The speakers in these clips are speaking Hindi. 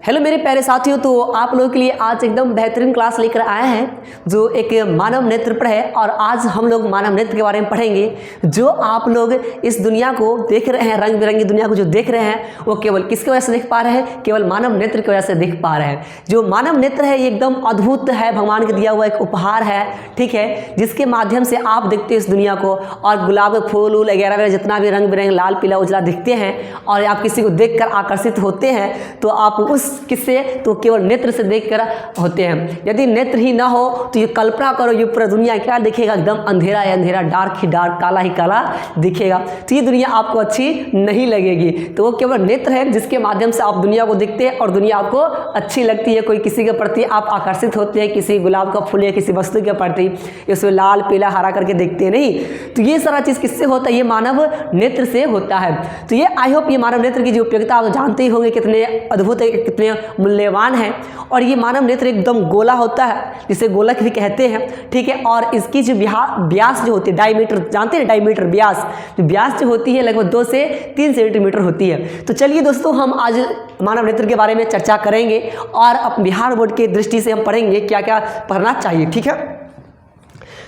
हेलो मेरे प्यारे साथियों, तो आप लोगों के लिए आज एकदम बेहतरीन क्लास लेकर आए हैं जो एक मानव नेत्र पर है। और आज हम लोग मानव नेत्र के बारे में पढ़ेंगे। जो आप लोग इस दुनिया को देख रहे हैं, रंग बिरंगी दुनिया को जो देख रहे हैं, वो केवल किसकी वजह से देख पा रहे हैं? केवल मानव नेत्र की वजह से देख पा रहे हैं। जो मानव नेत्र है ये एकदम अद्भुत है, भगवान के दिया हुआ एक उपहार है, ठीक है, जिसके माध्यम से आप देखते हैं इस दुनिया को। और गुलाब के फूल वगैरह वगैरह जितना भी रंग बिरंगे लाल पीला उजला दिखते हैं और आप किसी को देखकर आकर्षित होते हैं, तो आप उस किससे? तो केवल नेत्र से देखकर होते हैं। यदि नेत्र ही ना हो तो ये कल्पना करो, ये पूरा दुनिया क्या दिखेगा? एकदम अंधेरा है अंधेरा, डार्क ही डार्क, काला ही काला दिखेगा। तो ये दुनिया आपको अच्छी नहीं लगेगी। तो वो केवल नेत्र है जिसके माध्यम से आप दुनिया को देखते हैं और दुनिया आपको अच्छी लगती है। कोई किसी के प्रति आप आकर्षित होते हैं, किसी गुलाब का फूल या किसी वस्तु के प्रति, इसमें लाल पीला हरा करके देखते हैं नहीं। तो ये सारा चीज़ किससे होता है? ये मानव नेत्र से होता है। तो ये आई होप ये मानव नेत्र की जो उपयोगिता आप जानते ही होंगे, कितने अद्भुत है, कितने मूल्यवान है। और ये मानव नेत्र एकदम गोला होता है, जिसे गोलक भी कहते हैं, ठीक है। और इसकी जो व्यास जो होती है, डायमीटर जानते हैं, डायमीटर व्यास, तो व्यास जो होती है लगभग 2 से 3 सेंटीमीटर होती है। तो चलिए दोस्तों, हम आज मानव नेत्र के बारे में चर्चा करेंगे और बिहार बोर्ड की दृष्टि से हम पढ़ेंगे क्या क्या पढ़ना चाहिए, ठीक है।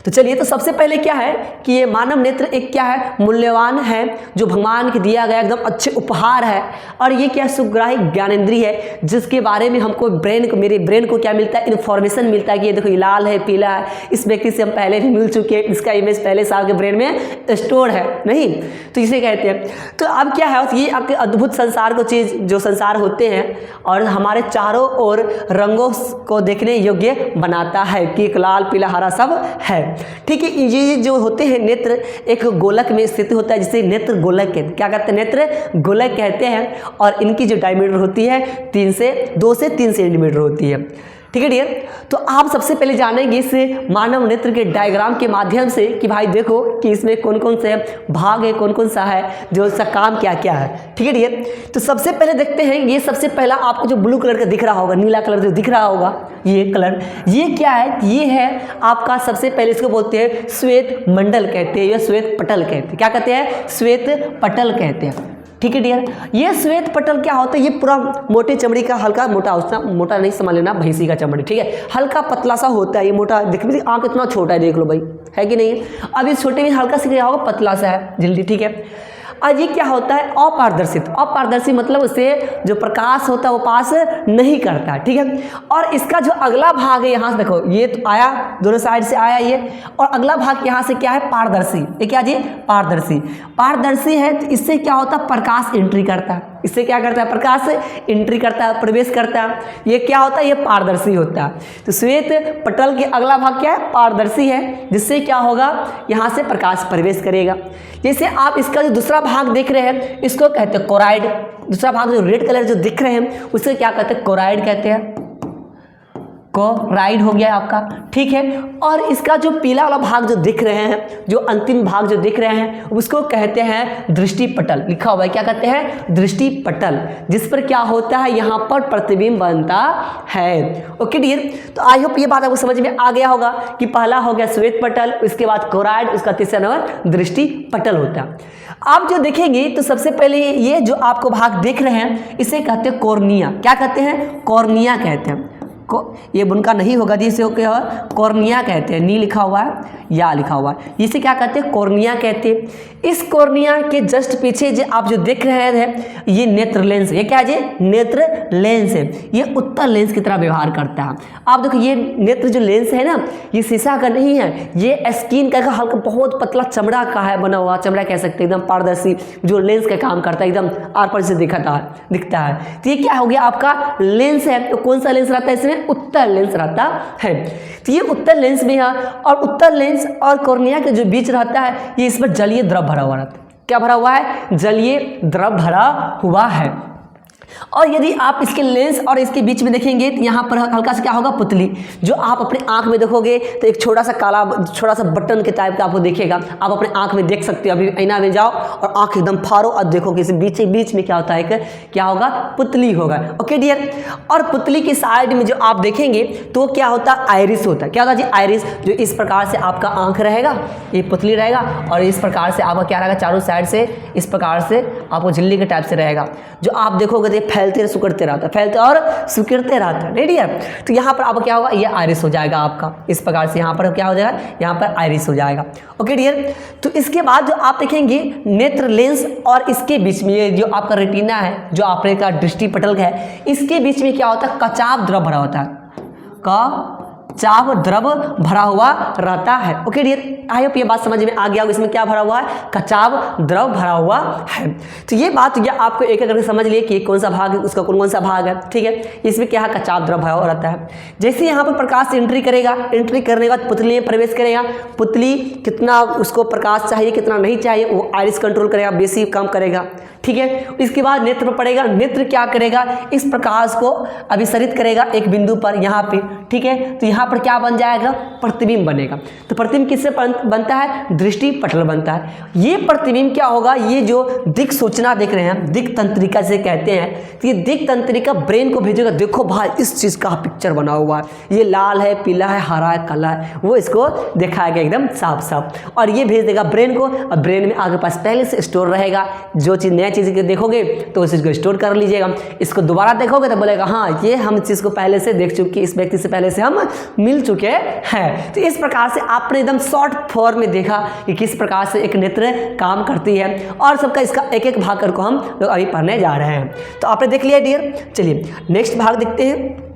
तो चलिए, तो सबसे पहले क्या है कि ये मानव नेत्र एक क्या है? मूल्यवान है, जो भगवान के दिया गया एकदम अच्छे उपहार है। और ये क्या? सुग्राही ज्ञानेंद्रिय है, जिसके बारे में हमको मेरे ब्रेन को क्या मिलता है? इन्फॉर्मेशन मिलता है कि ये देखो ये लाल है, पीला है, इस व्यक्ति से हम पहले भी मिल चुके हैं, इसका इमेज पहले से आपके ब्रेन में स्टोर है नहीं, तो इसे कहते हैं। तो अब क्या है, ये आपके अद्भुत संसार को चीज़ जो संसार होते हैं और हमारे चारों ओर रंगों को देखने योग्य बनाता है कि एक लाल पीला हरा सब है, ठीक है। ये जो होते हैं नेत्र एक गोलक में स्थित होता है, जिसे नेत्र गोलक कहते हैं। क्या कहते हैं? नेत्र गोलक कहते हैं। और इनकी जो डायमीटर होती है 2 से 3 सेंटीमीटर होती है, ठीक है डियर। तो आप सबसे पहले जानेंगे इस मानव नेत्र के डायग्राम के माध्यम से कि भाई देखो कि इसमें कौन कौन से भाग है, कौन कौन सा है, जो इसका काम क्या क्या है, ठीक है डियर। तो सबसे पहले देखते हैं, ये सबसे पहला आपको जो ब्लू कलर का दिख रहा होगा, नीला कलर जो दिख रहा होगा, ये कलर, ये क्या है? ये है आपका सबसे पहले, इसको बोलते हैं श्वेत मंडल कहते हैं या श्वेत पटल कहते हैं। क्या कहते हैं? श्वेत पटल कहते हैं, ठीक है डियर। ये श्वेत पटल क्या होता है? ये पूरा मोटे चमड़ी का, हल्का मोटा, उतना मोटा नहीं समझ लेना, भैंसी का चमड़ी, ठीक है, हल्का पतला सा होता है। ये मोटा दिखने, आँख इतना छोटा है, देख लो भाई, है कि नहीं? अब इस छोटे में हल्का सा क्या होगा? पतला सा है जल्दी, ठीक है। और ये क्या होता है? अपारदर्शित। अपारदर्शी मतलब उससे जो प्रकाश होता है वो पास नहीं करता, ठीक है। और इसका जो अगला भाग है, यहाँ से देखो, ये तो आया, दोनों साइड से आया ये, और अगला भाग यहाँ से क्या है? पारदर्शी। ये क्या जी? पारदर्शी। पारदर्शी है तो इससे क्या होता है? प्रकाश एंट्री करता है। इससे क्या करता है? प्रकाश एंट्री करता है, प्रवेश करता है। ये क्या होता है? ये पारदर्शी होता है। तो श्वेत पटल के अगला भाग क्या है? पारदर्शी है, जिससे क्या होगा? यहाँ से प्रकाश प्रवेश करेगा। जैसे आप इसका जो दूसरा भाग देख रहे हैं, इसको कहते हैं कोराइड। दूसरा भाग जो रेड कलर जो दिख रहे हैं, उसे क्या कहते हैं? कोराइड कहते हैं। कोराइड हो गया आपका, ठीक है। और इसका जो पीला वाला भाग जो दिख रहे हैं, जो अंतिम भाग जो दिख रहे हैं, उसको कहते हैं दृष्टि पटल। लिखा हुआ है, क्या कहते हैं? दृष्टि पटल, जिस पर क्या होता है? यहाँ पर प्रतिबिंब बनता है। Okay dear. तो आई होप ये बात आपको समझ में आ गया होगा कि पहला हो गया श्वेत पटल, उसके बाद कोराइड, उसका तीसरा नंबर दृष्टि पटल होता है। आप जो देखेंगे तो सबसे पहले ये जो आपको भाग देख रहे हैं, इसे कहते हैं कॉर्निया। क्या कहते हैं? कॉर्निया कहते हैं। ये बुनका नहीं होगा जी, इसे क्या है? कॉर्निया कहते हैं। नी लिखा हुआ है, या लिखा हुआ है, इसे क्या कहते हैं? कॉर्निया कहते हैं। इस कॉर्निया के जस्ट पीछे जो आप जो देख रहे हैं, ये नेत्र लेंस। ये क्या है जी? नेत्र लेंस है। ये उत्तल लेंस की तरह व्यवहार करता है। आप देखो, ये नेत्र जो लेंस है ना, ये शीशा का नहीं है, ये स्किन का हल्का बहुत पतला चमड़ा का है बना हुआ, चमड़ा कह सकते हैं, एकदम पारदर्शी, जो लेंस का काम करता है, एकदम आर पार से दिखता है। तो ये क्या हो गया? आपका लेंस है। तो कौन सा लेंस रहता है इसमें? उत्तल लेंस रहता है। तो ये उत्तल लेंस में है, और उत्तल लेंस और कॉर्निया के जो बीच रहता है, ये इस पर जलीय द्रव भरा हुआ रहता है। क्या भरा हुआ है? जलीय द्रव भरा हुआ है। और यदि आप इसके लेंस और इसके बीच में देखेंगे तो यहाँ पर हल्का सा क्या होगा? पुतली। जो आप अपने आंख में देखोगे तो एक छोटा सा काला, छोटा सा बटन के टाइप का आपको दिखेगा। आप अपने आंख में देख सकते हो। अभी आईना में जाओ और आंख एकदम फाड़ो और देखोगे, इस बीच में क्या होता है? क्या होगा? पुतली होगा। Okay dear. और पुतली की साइड में जो आप देखेंगे तो क्या होता है? आइरिस होता है। क्या होता है जी? आइरिस। जो इस प्रकार से आपका आंख रहेगा, ये पुतली रहेगा, और इस प्रकार से आपका क्या रहेगा? चारों साइड से इस प्रकार से आपको झिल्ली के टाइप से रहेगा। जो आप देखोगे ये फैलते सिकुड़ते रहता है, फैलते और सिकुड़ते रहता है, रेडी है। तो यहाँ पर अब क्या होगा, ये आइरिस हो जाएगा आपका, इस प्रकार से यहाँ पर क्या हो जाएगा, यहाँ पर आइरिस हो जाएगा। Okay dear. तो इसके बाद जो आप देखेंगे नेत्र लेंस और इसके बीच में ये जो आपका रेटिना है, जो आपने का दृष्टि पटल है, इसके बीच में क्या होता है, कचाव द्रव भरा होता है, कचाव द्रव भरा हुआ रहता है। ओके डियर, आई होप ये बात समझ में आ गया होगा, इसमें क्या भरा हुआ है, कचाव द्रव भरा हुआ है। तो ये बात ये आपको एक एक करके समझ लिए कि कौन सा भाग है, उसका कौन कौन सा भाग है, ठीक है। इसमें क्या है, कचाव द्रव भरा हुआ रहता है। जैसे यहाँ पर प्रकाश एंट्री करेगा, एंट्री करने के बाद पुतली में प्रवेश करेगा, पुतली कितना उसको प्रकाश चाहिए कितना नहीं चाहिए वो आइरिस कंट्रोल करेगा, बेसी कम करेगा, ठीक है। इसके बाद नेत्र पर पड़ेगा, नेत्र क्या करेगा, इस प्रकाश को अभिसरित करेगा एक बिंदु पर यहाँ पे, ठीक है। तो यहाँ पर क्या बन जाएगा, प्रतिबिंब बनेगा। तो प्रतिबिंब किससे बनता है, दृष्टि पटल बनता है। ये प्रतिबिंब क्या होगा, ये जो दिक् सूचना देख रहे हैं, दिक् तंत्रिका से कहते हैं, तो ये दिक् तंत्रिका ब्रेन को भेजेगा, देखो भाई इस चीज़ का पिक्चर बना हुआ है, ये लाल है, पीला है, हरा है, काला है, वो इसको दिखाएगा एकदम साफ साफ, और ये भेज देगा ब्रेन को। और ब्रेन में आपके पास पहले से स्टोर रहेगा, जो चीज़ नया चीज़ के देखोगे तो उस चीज़ को स्टोर कर लीजिएगा, इसको दोबारा देखोगे तो बोलेगा हाँ ये हम चीज़ को पहले से देख चुके, इस व्यक्ति से पहले से हम मिल चुके हैं। तो इस प्रकार से आपने एकदम शॉर्ट फॉर्म में देखा कि किस प्रकार से एक नेत्र काम करती है, और सबका इसका एक एक भाग कर को हम लोग अभी पढ़ने जा रहे हैं। तो आपने देख लिया डियर, चलिए नेक्स्ट भाग देखते हैं।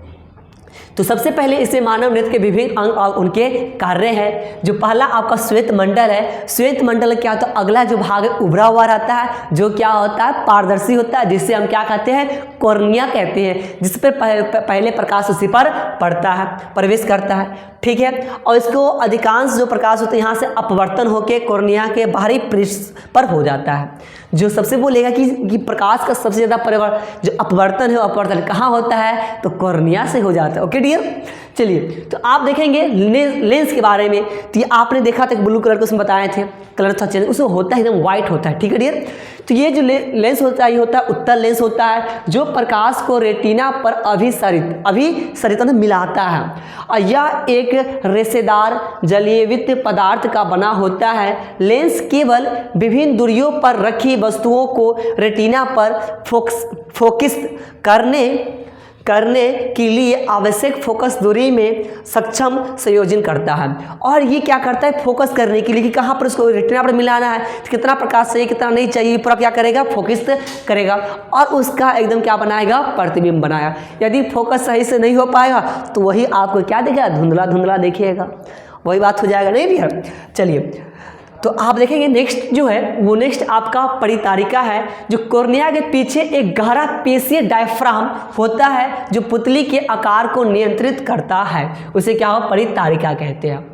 तो सबसे पहले इसमें मानव नेत्र के विभिन्न अंग और उनके कार्य हैं। जो पहला आपका श्वेत मंडल है, श्वेत मंडल क्या होता है, अगला जो भाग है उभरा हुआ रहता है, जो क्या होता है, पारदर्शी होता है, जिससे हम क्या कहते हैं, कॉर्निया कहते हैं, जिस पर पहले प्रकाश उसी पर पड़ता है, प्रवेश करता है, ठीक है। और इसको अधिकांश जो प्रकाश होता है यहाँ से अपवर्तन होकर कॉर्निया के बाहरी पृष्ठ पर हो जाता है। जो सबसे बोलेगा कि प्रकाश का सबसे ज़्यादा जो अपवर्तन है, अपवर्तन कहाँ होता है, तो कॉर्निया से हो जाता है। ओके डियर, चलिए तो आप देखेंगे लेंस के बारे में। तो ये आपने देखा था ब्लू कलर को उसमें बताए थे, कलर था चेंज, उसमें होता है एकदम व्हाइट होता है, ठीक है डियर। तो ये जो लेंस होता है, ये होता है उत्तल लेंस होता है, जो प्रकाश को रेटिना पर अभिसरित मिलाता है, और यह एक रेशेदार जलीयवित पदार्थ का बना होता है। लेंस केवल विभिन्न दूरियों पर रखी वस्तुओं को रेटिना पर फोकस करने के लिए आवश्यक फोकस दूरी में सक्षम संयोजन करता है। और ये क्या करता है, फोकस करने के लिए कि कहाँ पर उसको रेटिना पर मिलाना है, कितना प्रकाश चाहिए कितना नहीं चाहिए, पूरा क्या करेगा, फोकस करेगा, और उसका एकदम क्या बनाएगा, प्रतिबिंब बनाया। यदि फोकस सही से नहीं हो पाएगा तो वही आपको क्या देखेगा, धुंधला धुंधला देखिएगा, वही बात हो जाएगा, नहीं भैया। चलिए तो आप देखेंगे नेक्स्ट जो है वो नेक्स्ट आपका परितारिका है। जो कॉर्निया के पीछे एक गहरा पेशीय डायफ्राम होता है, जो पुतली के आकार को नियंत्रित करता है, उसे क्या हो, परितारिका कहते हैं।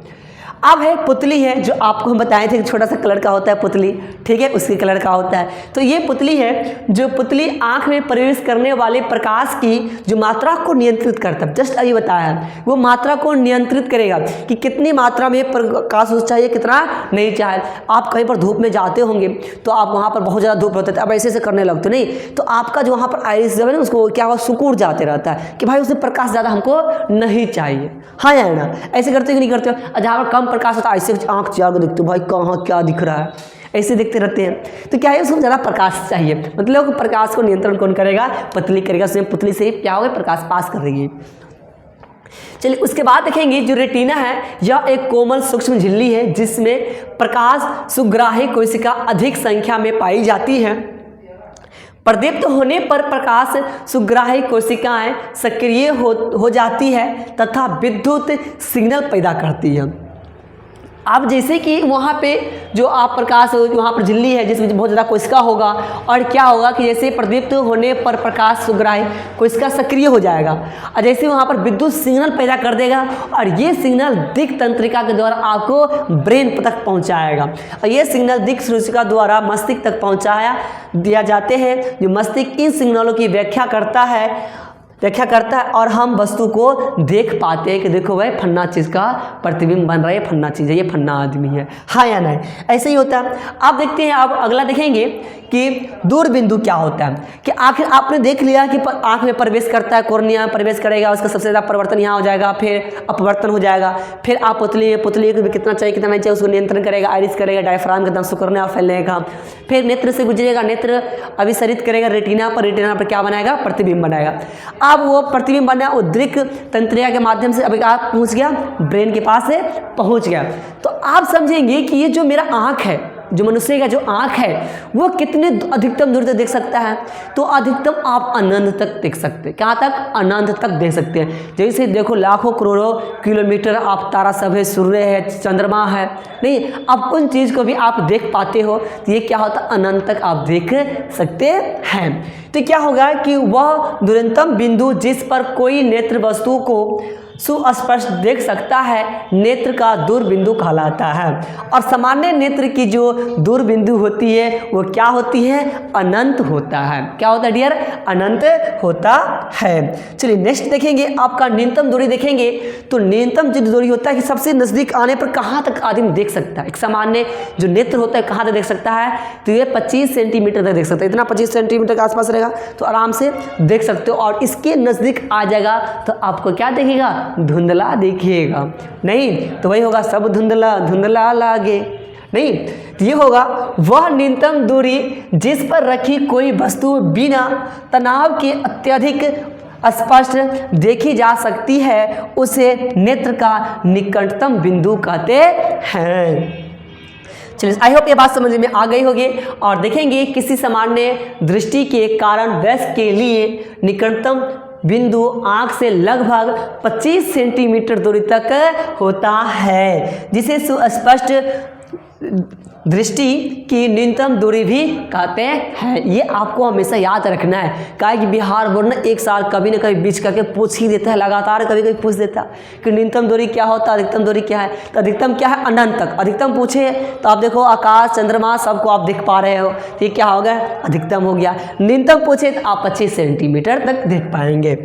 अब है पुतली है, जो आपको हम बताए थे छोटा सा कलर का होता है पुतली, ठीक है, उसके कलर का होता है। तो ये पुतली है, जो पुतली आंख में प्रवेश करने वाले प्रकाश की जो मात्रा को नियंत्रित करता है, जस्ट अभी बताया है, वो मात्रा को नियंत्रित करेगा कि कितनी मात्रा में प्रकाश चाहिए कितना नहीं चाहिए। आप कहीं पर धूप में जाते होंगे तो आप वहाँ पर बहुत ज़्यादा धूप होता है, अब ऐसे ऐसे करने लगते नहीं, तो आपका जो वहाँ पर आइरिस जब है ना उसको क्या हुआ, सिकुड़ जाते रहता है कि भाई उसमें प्रकाश ज़्यादा हमको नहीं चाहिए, हाँ या ना, ऐसे करते हो कि नहीं करते हो। जहाँ पर कम प्रकाश होता है ऐसे आँख चार को देखते हो, भाई कहाँ क्या दिख रहा है, ऐसे देखते रहते हैं। तो क्या है, उसको ज़्यादा प्रकाश चाहिए, मतलब प्रकाश को नियंत्रण कौन करेगा, पुतली करेगा, उसमें पुतली से क्या होगा, प्रकाश पास कर रही है। चलिए उसके बाद देखेंगे जो रेटिना है, यह एक कोमल सूक्ष्म झिल्ली है, जिसमें प्रकाश सुग्राही कोशिका अधिक संख्या में पाई जाती है। प्रदीप्त होने पर प्रकाश सुग्राही कोशिकाएं सक्रिय हो जाती है तथा विद्युत सिग्नल पैदा करती है। अब जैसे कि वहाँ पे जो आप प्रकाश वहाँ पर झिल्ली है जिसमें बहुत ज़्यादा कोशिका होगा, और क्या होगा कि जैसे प्रदीप्त होने पर प्रकाश सुग्राही कोशिका सक्रिय हो जाएगा, और जैसे वहाँ पर विद्युत सिग्नल पैदा कर देगा, और ये सिग्नल दिक् तंत्रिका के द्वारा आपको ब्रेन तक पहुँचाएगा, और ये सिग्नल दिक् सूचिका द्वारा मस्तिष्क तक पहुँचाया दिया जाते हैं। जो मस्तिष्क इन सिग्नलों की व्याख्या करता है, व्याख्या करता है और हम वस्तु को देख पाते हैं कि देखो भाई फन्ना चीज़ का प्रतिबिंब बन रहा है, फन्ना चीज़ है, ये फन्ना आदमी है, हाँ या नहीं। ऐसे ही होता है। आप देखते हैं, आप अगला देखेंगे कि दूर बिंदु क्या होता है, कि आखिर आपने देख लिया कि आँख में प्रवेश करता है, कॉर्निया में प्रवेश करेगा, उसका सबसे ज़्यादा परिवर्तन यहाँ हो जाएगा, फिर अपवर्तन हो जाएगा, फिर आप पुतली को भी कितना चाहिए कितना नहीं चाहिए उसको नियंत्रण करेगा, आइरिस करेगा, डायफ्राम के दम सुकड़ने और फैलने का, फिर नेत्र से गुजरेगा, नेत्र अभिसरित करेगा रेटिना पर क्या बनाएगा, प्रतिबिंब बनाएगा। अब वो प्रतिबिंब बना उद्रिक तंत्रिका के माध्यम से अभी आप पहुँच गया, ब्रेन के पास से पहुँच गया। तो आप समझेंगे कि ये जो मेरा आँख है, जो मनुष्य का जो आँख है वो कितने अधिकतम दूर तक देख सकता है, तो अधिकतम आप अनंत तक देख सकते हैं। कहाँ तक? अनंत तक देख सकते हैं। जैसे देखो लाखों करोड़ों किलोमीटर आप तारा सब है, सूर्य है, चंद्रमा है, नहीं अब उन चीज़ को भी आप देख पाते हो, तो ये क्या होता है, अनंत तक आप देख सकते हैं। तो क्या होगा कि वह दूरतम बिंदु जिस पर कोई नेत्र वस्तु को सुस्पष्ट देख सकता है नेत्र का दूर बिंदु कहलाता है। और सामान्य नेत्र की जो दूर बिंदु होती है वो क्या होती है, अनंत होता है। क्या होता है डियर? अनंत होता है। चलिए नेक्स्ट देखेंगे, आपका न्यूनतम दूरी देखेंगे। तो न्यूनतम जो दूरी होता है कि सबसे नज़दीक आने पर कहाँ तक आदमी देख सकता है, एक सामान्य जो नेत्र होता है कहाँ तक देख सकता है, तो ये 25 सेंटीमीटर तक देख सकता है। इतना 25 सेंटीमीटर के आसपास रहेगा तो आराम से देख सकते हो। और इसके नज़दीक आ जाएगा तो आपको क्या देखेगा, धुंधला देखिएगा, नहीं तो वही होगा सब धुंधला धुंधला लागे, नहीं तो ये होगा वह न्यूनतम दूरी जिस पर रखी कोई वस्तु बिना तनाव के अत्यधिक स्पष्ट देखी जा सकती है, उसे नेत्र का निकटतम बिंदु कहते हैं। चलिए आई होप ये बात समझ में आ गई होगी। और देखेंगे किसी सामान्य दृष्टि के कारण वयस्क के लिए निकटतम बिंदु आँख से लगभग 25 सेंटीमीटर दूरी तक होता है, जिसे सुस्पष्ट दृष्टि की न्यूनतम दूरी भी कहते हैं। ये आपको हमेशा याद रखना है, क्या कि बिहार बोर्ड ना एक साल कभी न कभी बीच करके पूछ ही देता है, लगातार कभी कभी पूछ देता है कि न्यूनतम दूरी क्या होता है, अधिकतम दूरी क्या है। तो अधिकतम क्या है, अनंत तक। अधिकतम पूछे तो आप देखो आकाश चंद्रमा सबको आप देख पा रहे हो, तो ये क्या हो गया, अधिकतम हो गया। न्यूनतम पूछे तो आप 25 सेंटीमीटर तक देख पाएंगे।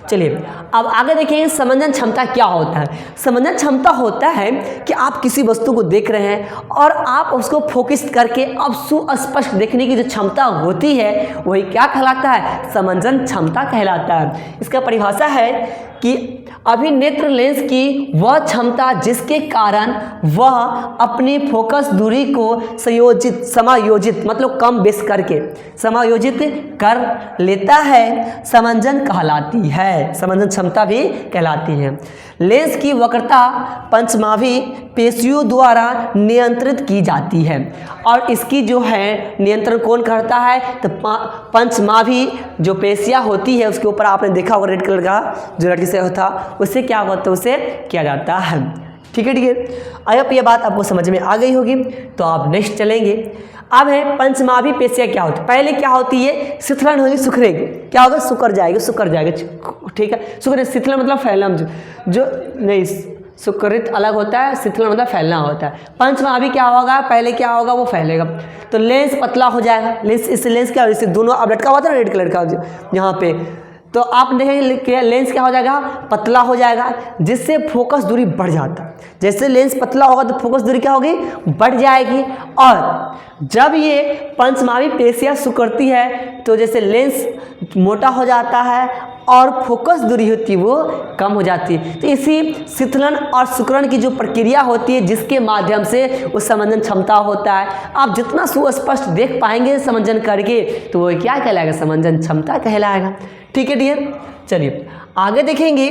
चलिए अब आगे देखें समंजन क्षमता क्या होता है। समंजन क्षमता होता है कि आप किसी वस्तु को देख रहे हैं और आप उसको फोकस करके अब सुस्पष्ट देखने की जो क्षमता होती है वही क्या कहलाता है, समंजन क्षमता कहलाता है। इसका परिभाषा है कि अभिनेत्र लेंस की वह क्षमता जिसके कारण वह अपनी फोकस दूरी को समायोजित मतलब कम बेस करके समायोजित कर लेता है, समंजन कहलाती है। समंजन क्षमता भी कहलाती है। लेंस की वक्रता पंचमावी पेशियों द्वारा नियंत्रित की जाती है और इसकी जो है नियंत्रण कौन करता है, तो पंचमावी जो पेशियाँ होती है उसके ऊपर आपने देखा होगा रेड कलर का जो लड़की से होता, उससे क्या होता है, उसे किया जाता है। ठीक है ठीक है, आई होप ये बात आपको समझ में आ गई होगी। तो आप नेक्स्ट चलेंगे। अब है पंचमावी पेशियाँ क्या होती है। पहले क्या होती है, शिथिलन होगी, सुखरेगी, क्या होगा, सुकर जाएगा। ठीक है, सुकर शिथिलन मतलब फैलना, जो नहीं सुकृत अलग होता है, शिथिलन मतलब फैलना होता है। पंचमावी क्या होगा, पहले क्या होगा, वो फैलेगा तो लेंस पतला हो जाएगा। लेंस इससे लेंस क्या, इससे दोनों अब लटका हुआ था ना रेड कलर का यहाँ पे, तो आप देखेंगे लेंस क्या हो जाएगा, पतला हो जाएगा, जिससे फोकस दूरी बढ़ जाता है। जैसे लेंस पतला होगा तो फोकस दूरी क्या होगी, बढ़ जाएगी। और जब ये पंचमावी पेशियाँ सिकुड़ती है तो जैसे लेंस मोटा हो जाता है और फोकस दूरी होती है वो कम हो जाती है। तो इसी शिथिलन और सिकुड़न की जो प्रक्रिया होती है जिसके माध्यम से वो समंजन क्षमता होता है। आप जितना सुस्पष्ट देख पाएंगे समंजन करके तो वो क्या कहलाएगा, समंजन क्षमता कहलाएगा। ठीक है डियर, चलिए आगे देखेंगे।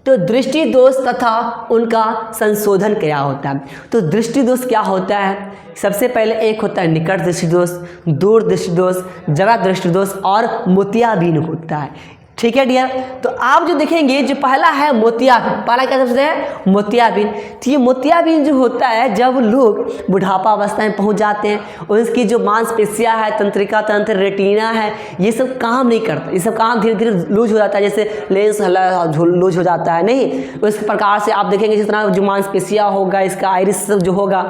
तो दृष्टि दोष तथा उनका संशोधन क्या होता है। तो दृष्टि दोष क्या होता है, सबसे पहले एक होता है निकट दृष्टि दोष, दूर दृष्टि दोष, जरा दृष्टि दोष और मोतियाबिंद होता है। ठीक है डियर, तो आप जो देखेंगे जो पहला है मोतियाबिंद, पहला क्या सबसे है, मोतियाबिंद। तो ये मोतियाबिंद जो होता है जब लोग बुढ़ापा अवस्था में पहुंच जाते हैं, उसकी जो मांसपेशियां है, तंत्रिका तंत्र, रेटिना है, ये सब काम नहीं करता, ये सब काम धीरे धीरे लूज हो जाता है, जैसे लेंस लूज हो जाता है। नहीं, उस प्रकार से आप देखेंगे जिस तरह जो मांसपेशियां होगा, इसका आइरिस जो होगा,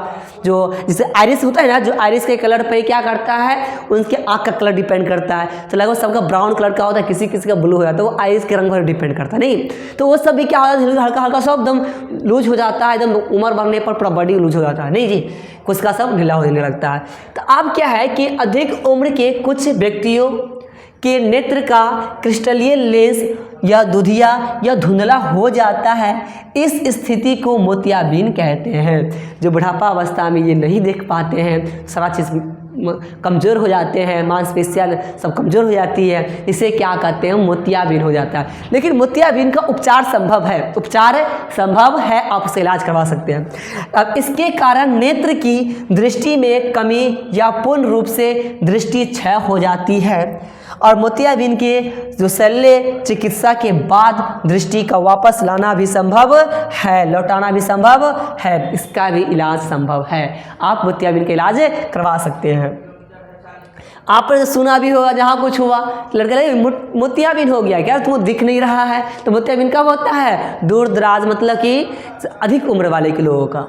जो जैसे आइरिस होता है ना, जो आइरिस के कलर पे क्या करता है, उनके आँख का कलर डिपेंड करता है। तो लगभग सबका ब्राउन कलर का होता है, किसी किसी का ब्लू हो जाता है, वो आइज़ के रंग पर डिपेंड करता है, नहीं तो वो सब भी क्या हो जाता है, हल्का हल्का सब एकदम लूज हो जाता है, एकदम उम्र बढ़ने पर पूरा बॉडी लूज हो जाता है, नहीं जी, कुछ का सब ढीला होने लगता है। तो अब क्या है कि अधिक उम्र के कुछ व्यक्तियों के नेत्र का क्रिस्टलीय लेंस या दुधिया या धुंधला हो जाता है। इस स्थिति को मोतियाबिंद कहते हैं। जो बुढ़ापा अवस्था में ये नहीं देख पाते हैं, सारा चीज़ कमज़ोर हो जाते हैं, मांसपेशियाँ सब कमज़ोर हो जाती है, इसे क्या कहते हैं, मोतियाबिंद हो जाता है। लेकिन मोतियाबिंद का उपचार संभव है, उपचार संभव है, आप उससे इलाज करवा सकते हैं। अब इसके कारण नेत्र की दृष्टि में कमी या पूर्ण रूप से दृष्टि क्षय हो जाती है और मोतियाबिंद के जो शल्य चिकित्सा के बाद दृष्टि का वापस लाना भी संभव है, लौटाना भी संभव है, इसका भी इलाज संभव है। आप मोतियाबिंद का इलाज करवा सकते हैं। आपने सुना भी होगा जहाँ कुछ हुआ लड़के लगे मोतियाबिंद हो गया, क्या तुमको दिख नहीं रहा है? तो मोतियाबिंद कब होता है? दूर दराज, मतलब कि अधिक उम्र वाले के लोगों का।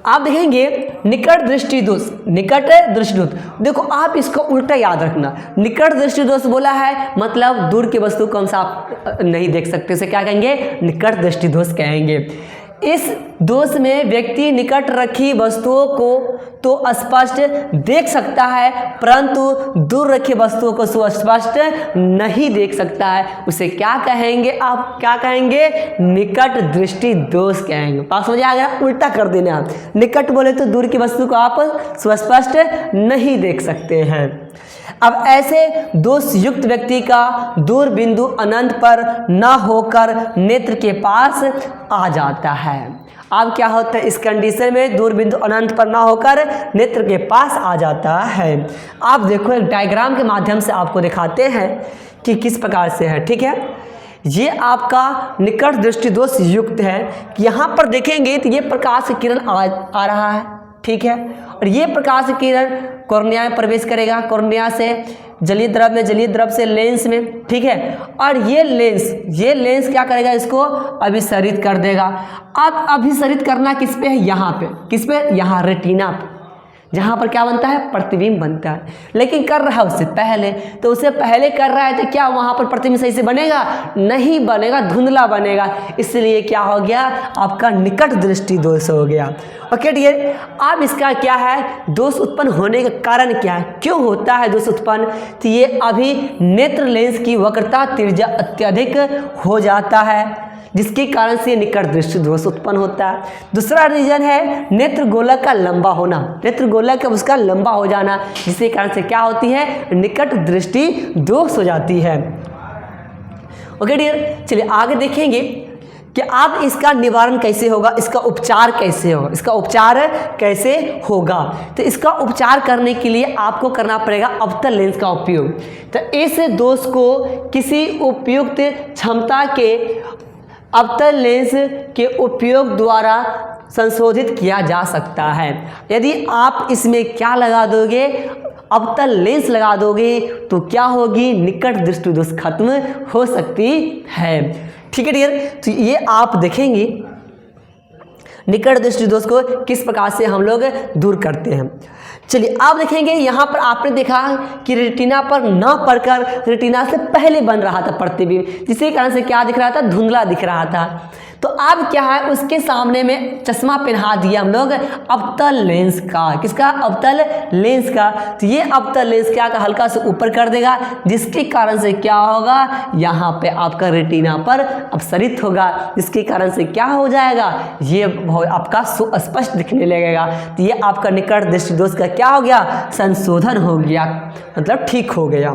आप देखेंगे निकट दृष्टि दोष, निकट दृष्टि दोष, देखो आप इसको उल्टा याद रखना। निकट दृष्टि दोष बोला है मतलब दूर की वस्तु को हम आप नहीं देख सकते, उसे क्या कहेंगे? निकट दृष्टि दोष कहेंगे। इस दोष में व्यक्ति निकट रखी वस्तुओं को तो स्पष्ट देख सकता है परंतु दूर रखी वस्तुओं को सुस्पष्ट नहीं देख सकता है, उसे क्या कहेंगे? आप क्या कहेंगे? निकट दृष्टि दोष कहेंगे। बात समझ आ गया? उल्टा कर देना, आप निकट बोले तो दूर की वस्तु को आप सुस्पष्ट नहीं देख सकते हैं। अब ऐसे दोष युक्त व्यक्ति का दूर बिंदु अनंत पर न होकर नेत्र के पास आ जाता है। अब क्या होता है इस कंडीशन में? दूर बिंदु अनंत पर ना होकर नेत्र के पास आ जाता है। आप देखो एक डायग्राम के माध्यम से आपको दिखाते हैं कि किस प्रकार से है, ठीक है। ये आपका निकट दृष्टि दोष युक्त है। यहाँ पर देखेंगे तो ये प्रकाश की किरण आ रहा है, ठीक है, और ये प्रकाश की किरण कॉर्निया में प्रवेश करेगा, कॉर्निया से जलीय द्रव में, जलीय द्रव से लेंस में, ठीक है, और ये लेंस क्या करेगा? इसको अभिसरित कर देगा। अब अभिसरित करना किस पे है? यहाँ पे, किस पे? यहाँ रेटिना पे, जहाँ पर क्या बनता है? प्रतिबिंब बनता है। लेकिन कर रहा है उससे पहले, तो उससे पहले कर रहा है तो क्या वहाँ पर प्रतिबिंब सही से बनेगा? नहीं बनेगा, धुंधला बनेगा। इसलिए क्या हो गया? आपका निकट दृष्टि दोष हो गया। ओके डियर, अब इसका क्या है? दोष उत्पन्न होने का कारण क्या है? क्यों होता है दोष उत्पन्न? तो ये अभी नेत्र लेंस की वक्रता त्रिज्या अत्यधिक हो जाता है जिसके कारण से निकट दृष्टि दोष उत्पन्न होता है। दूसरा रीजन है नेत्र गोलक का लंबा होना, नेत्र गोलक उसका लंबा हो जाना, जिसके कारण से क्या होती है? निकट दृष्टि दोष हो जाती है। ओके डियर, चलिए आगे देखेंगे कि आप इसका निवारण कैसे होगा, इसका उपचार कैसे होगा, इसका उपचार कैसे होगा। तो इसका उपचार करने के लिए आपको करना पड़ेगा अवतल लेंस का उपयोग। तो इस दोष को किसी उपयुक्त क्षमता के अवतल लेंस के उपयोग द्वारा संशोधित किया जा सकता है। यदि आप इसमें क्या लगा दोगे? अवतल लेंस लगा दोगे तो क्या होगी? निकट दृष्टि दोष खत्म हो सकती है। ठीक है डियर, तो ये आप देखेंगे निकट दृष्टि दोष को किस प्रकार से हम लोग दूर करते हैं। चलिए आप देखेंगे यहाँ पर आपने देखा कि रेटिना पर न पड़कर रेटिना से पहले बन रहा था प्रतिबिंब, जिसके कारण से क्या दिख रहा था? धुंधला दिख रहा था। तो अब क्या है? उसके सामने में चश्मा पहना दिया हम लोग अवतल लेंस का। किसका? अवतल लेंस का। तो ये अवतल लेंस क्या का हल्का से ऊपर कर देगा, जिसके कारण से क्या होगा? यहाँ पे आपका रेटिना पर अपसरित होगा, जिसके कारण से क्या हो जाएगा? ये आपका सुस्पष्ट दिखने लगेगा। तो ये आपका निकट दृष्टि दोष का क्या हो गया? संशोधन हो गया, मतलब ठीक हो गया।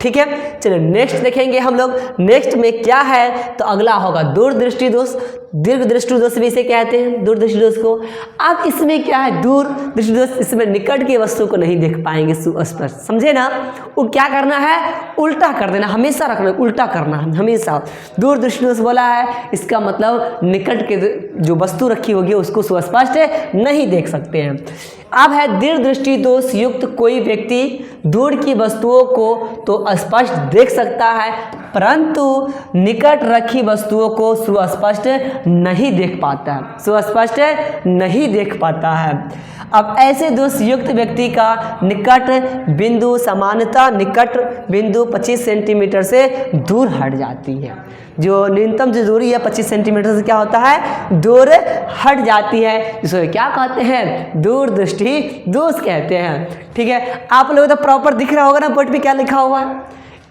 ठीक है, चलिए नेक्स्ट देखेंगे हम लोग। नेक्स्ट में क्या है? तो अगला होगा दूर दृष्टि दोष। दीर्घ दृष्टि दोष भी इसे कहते हैं, दूर दृष्टि दोष को। अब इसमें क्या है? दूर दृष्टि दोष, इसमें निकट की वस्तु को नहीं देख पाएंगे सुस्पष्ट, समझे ना? वो क्या करना है? उल्टा कर देना, हमेशा रखना, उल्टा करना है हमेशा। दूर दृष्टि दोष बोला है, इसका मतलब निकट के जो वस्तु रखी होगी उसको सुस्पष्ट नहीं देख सकते हैं। अब है दीर्घ दृष्टि दोष युक्त कोई व्यक्ति दूर की वस्तुओं को तो स्पष्ट देख सकता है परंतु निकट रखी वस्तुओं को सुस्पष्ट नहीं देख पाता है, सुस्पष्ट नहीं देख पाता है। अब ऐसे दोष युक्त व्यक्ति का निकट बिंदु सामान्यतः निकट बिंदु 25 सेंटीमीटर से दूर हट जाती है। जो न्यूनतम जो दूरी है 25 सेंटीमीटर से क्या होता है, दूर हट जाती है, जिसको क्या कहते हैं, दूरदृष्टि दोष कहते हैं। ठीक है, आप लोगों को तो प्रॉपर दिख रहा होगा ना बोर्ड पे क्या लिखा हुआ है,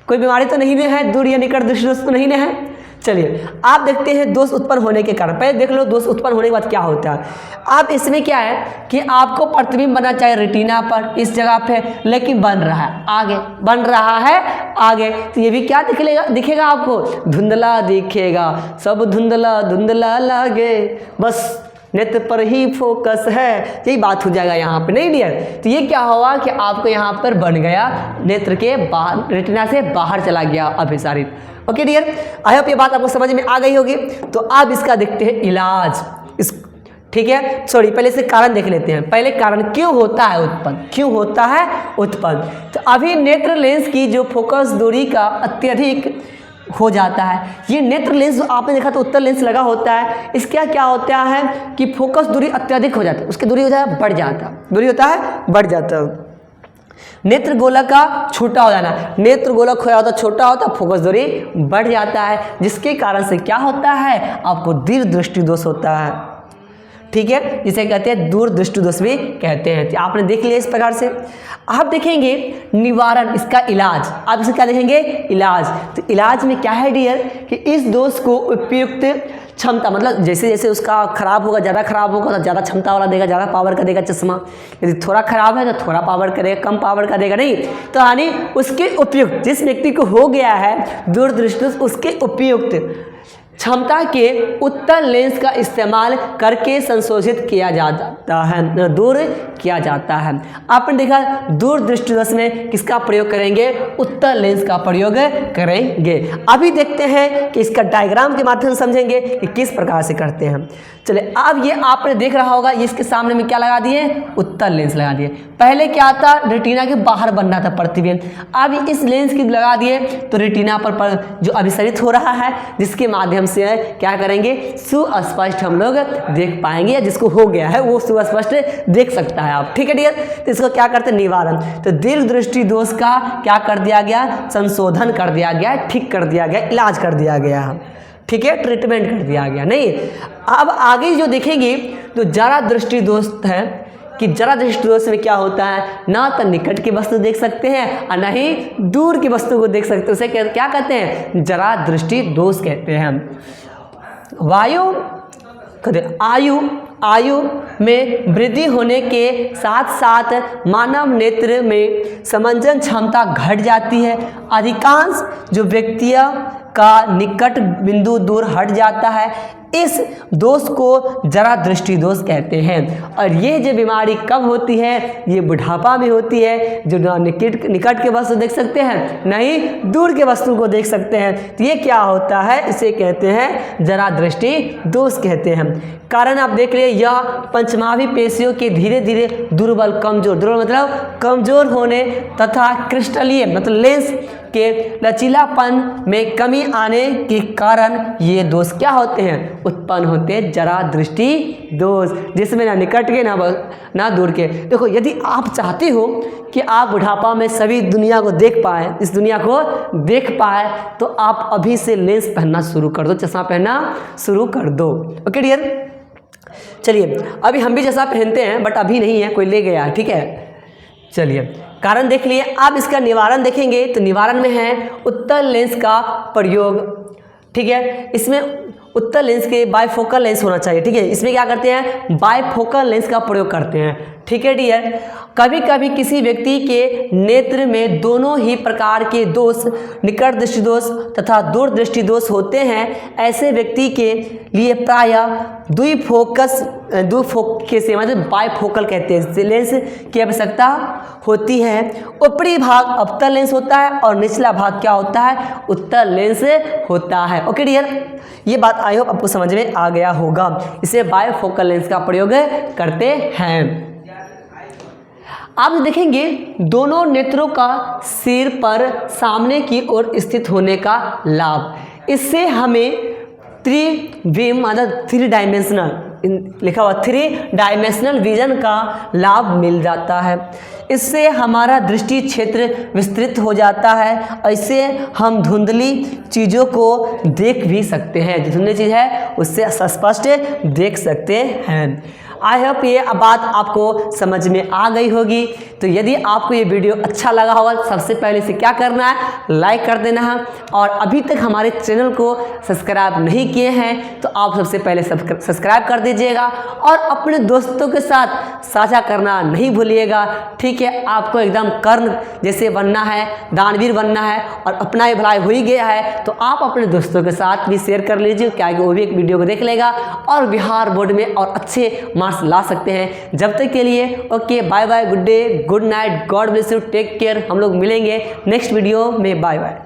कोई बीमारी तो नहीं है, दूर या निकट दृष्टि दोष तो नहीं है। चलिए आप देखते हैं दोष उत्पन्न होने के कारण, पहले देख लो दोष उत्पन्न होने के बाद क्या होता है। आप इसमें क्या है कि आपको प्रतिबिंब बनना चाहिए रेटिना पर इस जगह पे, लेकिन बन रहा है आगे, बन रहा है आगे, तो ये भी क्या दिखेगा आपको, धुंधला दिखेगा, सब धुंधला धुंधला लागे, बस नेत्र पर ही फोकस है, यही बात हो जाएगा यहाँ पे, नहीं डियर। तो ये क्या हुआ कि आपको यहाँ पर बन गया नेत्र के बाहर, रेटिना से बाहर चला गया अभिसारित। ओके डियर, आई होप ये बात आपको समझ में आ गई होगी। तो अब इसका देखते हैं इलाज, इस ठीक है, सॉरी पहले से कारण देख लेते हैं। पहले कारण क्यों होता है उत्पन्न, क्यों होता है उत्पन्न। तो अभी नेत्र लेंस की जो फोकस दूरी का अत्यधिक हो जाता है, ये नेत्र लेंस आपने देखा तो उत्तल लेंस लगा होता है, इसका क्या होता है कि फोकस दूरी अत्यधिक हो जाता है, उसकी दूरी हो जाता है बढ़ जाता है, दूरी होता है बढ़ जाता है। नेत्र गोलक का छोटा हो जाना, नेत्र गोलक हो जाता छोटा होता, फोकस दूरी बढ़ जाता है, जिसके कारण से क्या होता है, आपको दीर्घ दृष्टि दोष होता है। ठीक है, जिसे कहते हैं दूर दृष्टि दोष भी कहते हैं। तो आपने देख लिया इस प्रकार से। आप देखेंगे निवारण, इसका इलाज, आप इसे क्या देखेंगे, इलाज। तो इलाज में क्या है डियर कि इस दोष को उपयुक्त क्षमता, मतलब जैसे जैसे उसका खराब होगा, ज़्यादा खराब होगा तो ज़्यादा क्षमता वाला देगा, ज़्यादा पावर का देगा चश्मा, यदि थोड़ा खराब है तो थोड़ा पावर करेगा, कम पावर का देगा नहीं। तो यानी उसके उपयुक्त, जिस व्यक्ति को हो गया है दूरदृष्टि उसके उपयुक्त क्षमता के उत्तल लेंस का इस्तेमाल करके संशोधित किया जाता है, दूर किया जाता है। आपने देखा दूर दृष्टि दोष में किसका प्रयोग करेंगे, उत्तल लेंस का प्रयोग करेंगे। अभी देखते हैं कि इसका डायग्राम के माध्यम से समझेंगे कि किस प्रकार से करते हैं। चलिए अब ये आपने देख रहा होगा, इसके सामने में क्या लगा दिए, उत्तल लेंस लगा दिए। पहले क्या था, रेटिना के बाहर बन रहा था प्रतिबिंब, अब इस लेंस की लगा दिए तो रेटिना पर जो अभिसरित हो रहा है, जिसके माध्यम से क्या करेंगे, सुस्पष्ट हम लोग देख पाएंगे, या जिसको हो गया है वो सुस्पष्ट देख सकता है आप। ठीक है डियर, तो इसको क्या करते हैं, निवारण। तो दीर्घ दृष्टि दोष का क्या कर दिया गया, संशोधन कर दिया गया, ठीक कर दिया गया, इलाज कर दिया गया। ठीक है, ट्रीटमेंट कर दिया गया। नहीं, अब आगे जो देखेंगे तो जरा दृष्टि दोष है कि जरा दृष्टि दोष में क्या होता है, ना तो निकट की वस्तु देख सकते हैं और ना ही दूर की वस्तु को देख सकते हैं, उसे क्या कहते हैं, जरा दृष्टि दोष कहते हैं। आयु में वृद्धि होने के साथ साथ मानव नेत्र में समंजन क्षमता घट जाती है। अधिकांश जो व्यक्तियों का निकट बिंदु दूर हट जाता है, इस दोष को जरा दृष्टि दोष कहते हैं। और ये जो बीमारी कब होती है, ये बुढ़ापा में होती है, जो ना निकट के वस्तु देख सकते हैं नहीं दूर के वस्तु को देख सकते हैं। तो ये क्या होता है, इसे कहते हैं जरा दृष्टि दोष कहते हैं। कारण आप देख रहे, यह पंचमावी पेशियों के धीरे धीरे दुर्बल मतलब कमजोर होने तथा क्रिस्टलीय मतलब लेंस के लचीलापन में कमी आने के कारण ये दोष क्या होते हैं, उत्पन्न होते हैं, जरा दृष्टि दोष, जिसमें ना निकट के ना दूर के। देखो, यदि आप चाहते हो कि आप बुढ़ापा में सभी दुनिया को देख पाए, इस दुनिया को देख पाए, तो आप अभी से लेंस पहनना शुरू कर दो, चश्मा पहनना शुरू कर दो। ओके डियर, चलिए अभी हम भी चश्मा पहनते हैं, बट अभी नहीं है, कोई ले गया। ठीक है, चलिए कारण देख लिए। अब इसका निवारण देखेंगे तो निवारण में है उत्तल लेंस का प्रयोग। ठीक है, इसमें उत्तल लेंस के बायफोकल लेंस होना चाहिए। ठीक है, इसमें क्या करते हैं, बायफोकल लेंस का प्रयोग करते हैं। ठीक है डियर, कभी कभी किसी व्यक्ति के नेत्र में दोनों ही प्रकार के दोष, निकट दृष्टि दोष तथा दूर दृष्टि दोष होते हैं। ऐसे व्यक्ति के लिए प्रायः द्विफोकस से मतलब बायफोकल कहते हैं लेंस की आवश्यकता होती है। ऊपरी भाग अवतल लेंस होता है और निचला भाग क्या होता है, उत्तल लेंस होता है। ओके डियर, ये बात आई होप आपको समझ में आ गया होगा। इसे बायफोकल लेंस का प्रयोग करते हैं। आप देखेंगे दोनों नेत्रों का सिर पर सामने की ओर स्थित होने का लाभ, इससे हमें थ्री डायमेंशनल लिखा हुआ 3 डायमेंशनल विजन का लाभ मिल जाता है। इससे हमारा दृष्टि क्षेत्र विस्तृत हो जाता है, ऐसे हम धुंधली चीज़ों को देख भी सकते हैं, जो धुंधली चीज़ है उससे स्पष्ट देख सकते हैं। आई होप ये बात आपको समझ में आ गई होगी। तो यदि आपको ये वीडियो अच्छा लगा होगा, सबसे पहले से क्या करना है, लाइक कर देना है, और अभी तक हमारे चैनल को सब्सक्राइब नहीं किए हैं तो आप सबसे पहले सब्सक्राइब कर दीजिएगा और अपने दोस्तों के साथ साझा करना नहीं भूलिएगा। ठीक है, आपको एकदम कर्ण जैसे बनना है, दानवीर बनना है, और अपना ही भलाई हो ही गया है तो आप अपने दोस्तों के साथ भी शेयर कर लीजिए, क्या वो भी एक वीडियो को देख लेगा और बिहार बोर्ड में और अच्छे मार्क्स ला सकते हैं। जब तक के लिए okay, bye bye, good day, good night, God bless you, take care. हम लोग मिलेंगे नेक्स्ट वीडियो में, बाय बाय।